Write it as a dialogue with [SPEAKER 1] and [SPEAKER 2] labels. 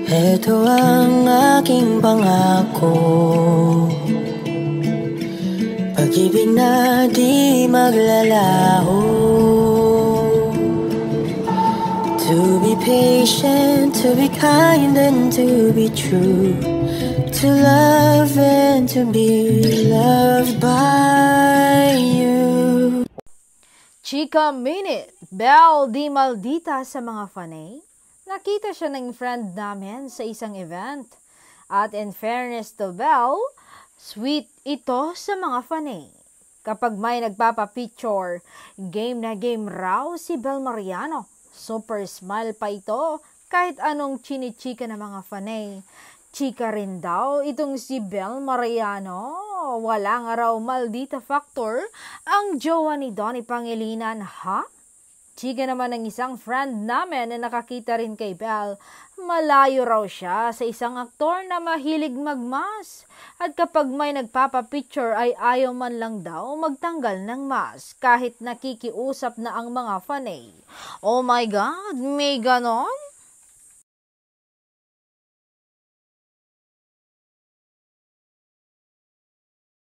[SPEAKER 1] Ito ang aking pangako, pag-ibig na di maglalaho. To be patient, to be kind and to be true, to love and to be loved by you.
[SPEAKER 2] Chika Minute, Belle Di Maldita sa mga fanay. Nakita siya ng friend namin sa isang event. At in fairness to Belle, sweet ito sa mga fanay. Kapag may nagpapapicture, game na game raw si Belle Mariano. Super smile pa ito kahit anong chinichika ng mga fanay. Chika rin daw itong si Belle Mariano. Wala nga raw maldita factor ang jowa ni Donnie Pangilinan, ha? Chika naman ng isang friend namin na nakakita rin kay Belle. Malayo raw siya sa isang aktor na mahilig magmas. At kapag may nagpapapicture ay ayaw man lang daw magtanggal ng mask kahit nakikiusap na ang mga fanay. Oh my God, may ganon?